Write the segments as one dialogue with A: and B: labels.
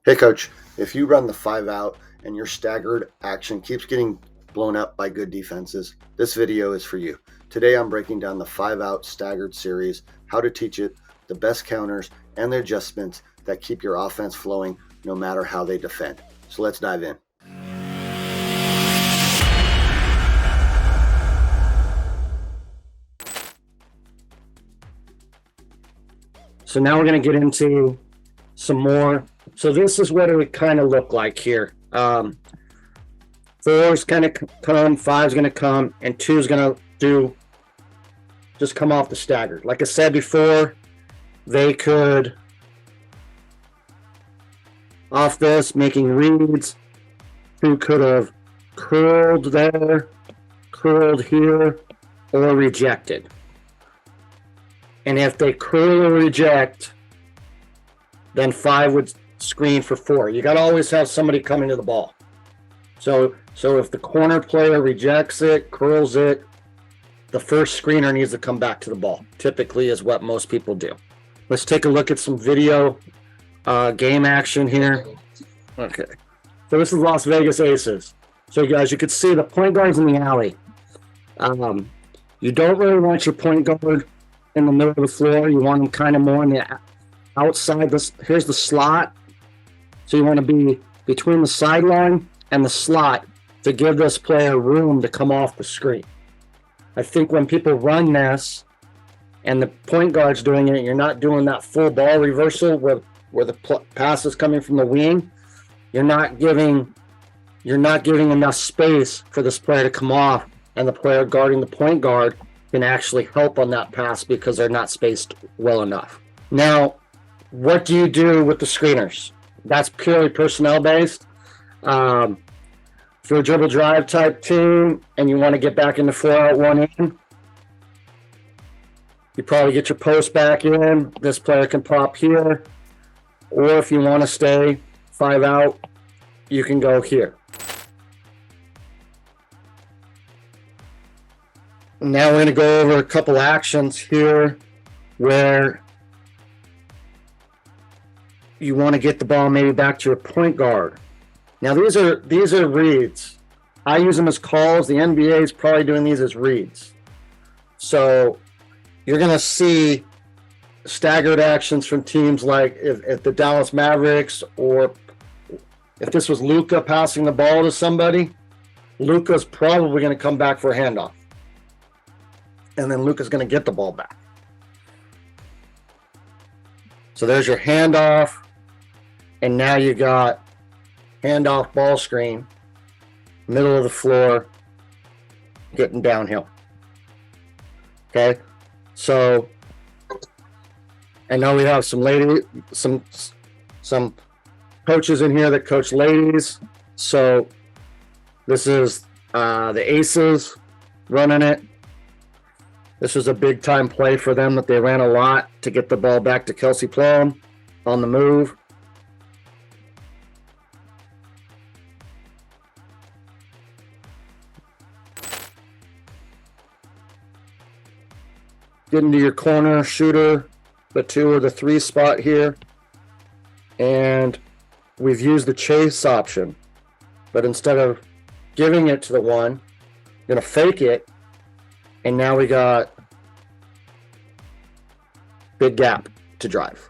A: Hey coach, if you run the 5-out and your staggered action keeps getting blown up by good defenses, this video is for you. Today I'm breaking down the 5-out staggered series, how to teach it, the best counters, and the adjustments that keep your offense flowing no matter how they defend. So let's dive in.
B: So now we're going to get into some more. So this is what it would kind of look like here. 4 is going to come, 5 is going to come, and 2 is going to just come off the staggered. Like I said before, they could, off this, making reads, 2 could have curled there, curled here, or rejected. And if they curl or reject, then 5 would screen for 4. You got to always have somebody coming to the ball. So if the corner player rejects it, curls it, the first screener needs to come back to the ball. Typically is what most people do. Let's take a look at some video game action here. Okay. So this is Las Vegas Aces. So guys, you can see the point guard's in the alley. You don't really want your point guard in the middle of the floor. You want them kind of more on the outside. Here's the slot. So you want to be between the sideline and the slot to give this player room to come off the screen. I think when people run this and the point guard's doing it, you're not doing that full ball reversal where the pass is coming from the wing. You're not giving enough space for this player to come off, and the player guarding the point guard can actually help on that pass because they're not spaced well enough. Now, what do you do with the screeners? That's purely personnel based. If you're a dribble drive type team and you want to get back into 4-out, 1-in, you probably get your post back in. This player can pop here. Or if you want to stay 5-out, you can go here. Now we're going to go over a couple actions here where you want to get the ball maybe back to your point guard. Now these are reads. I use them as calls. The NBA is probably doing these as reads. So you're going to see staggered actions from teams like if the Dallas Mavericks, or if this was Luka passing the ball to somebody, Luka's probably going to come back for a handoff. And then Luka's going to get the ball back. So there's your handoff. And now you got handoff ball screen, middle of the floor, getting downhill. Okay. So I know we have some coaches in here that coach ladies. So this is the Aces running it. This was a big time play for them that they ran a lot to get the ball back to Kelsey Plum on the move. Get into your corner shooter, the 2 or the 3 spot here. And we've used the chase option. But instead of giving it to the 1, I'm going to fake it. And now we got big gap to drive.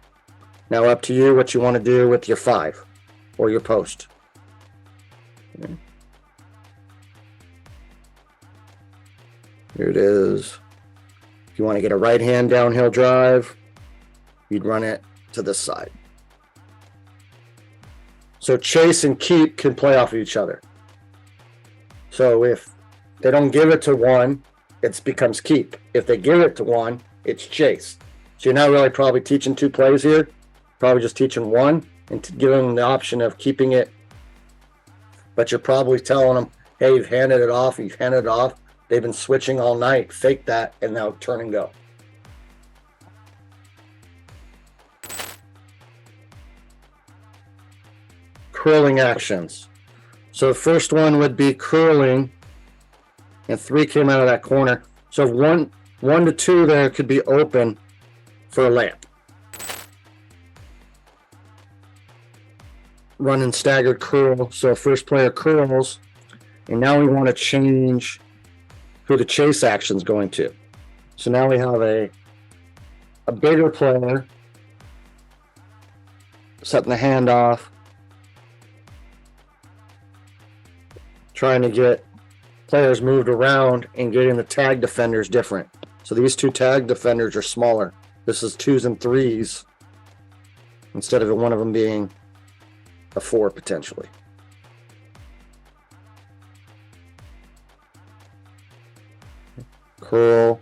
B: Now up to you what you want to do with your 5 or your post. Okay. Here it is. If you want to get a right hand downhill drive, you'd run it to this side. So chase and keep can play off of each other. So if they don't give it to 1, it becomes keep. If they give it to 1, it's chase. So you're not really probably teaching 2 plays here. Probably just teaching 1 and giving them the option of keeping it. But you're probably telling them, hey, you've handed it off. They've been switching all night. Fake that, and now turn and go. Curling actions. So the first one would be curling, and 3 came out of that corner. So 1 to 2 there could be open for a layup. running staggered curl. So first player curls, and now we want to change who the chase action is going to. So now we have a bigger player setting the handoff, trying to get players moved around and getting the tag defenders different. So these two tag defenders are smaller. This is 2s and 3s instead of one of them being a 4 potentially. Curl.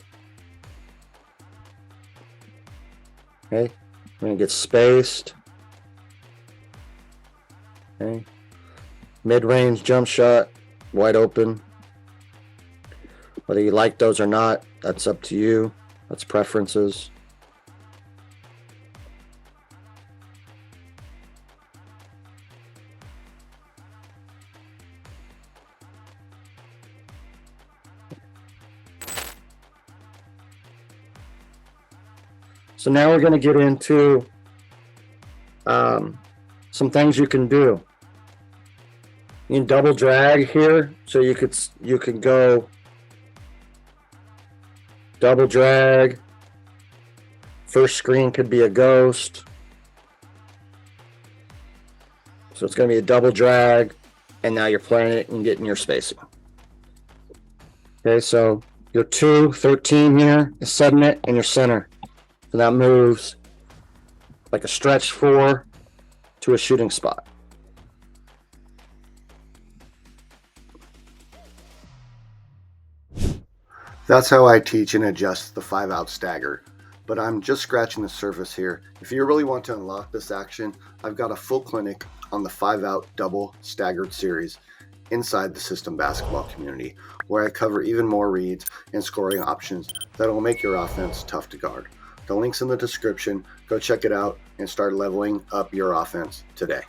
B: Okay, we're gonna get spaced. Okay, mid-range jump shot, wide open. Whether you like those or not, that's up to you. That's preferences. So now we're going to get into some things you can do. You can double drag here, so you could go double drag. First screen could be a ghost. So it's going to be a double drag, and now you're playing it and getting your spacing. Okay, so your 2, 13 here is setting it in your center. So that moves like a stretch 4 to a shooting spot.
A: That's how I teach and adjust the 5-out stagger, but I'm just scratching the surface here. If you really want to unlock this action, I've got a full clinic on the 5-out double staggered series inside the system basketball community, where I cover even more reads and scoring options that will make your offense tough to guard. The link's in the description. Go check it out and start leveling up your offense today.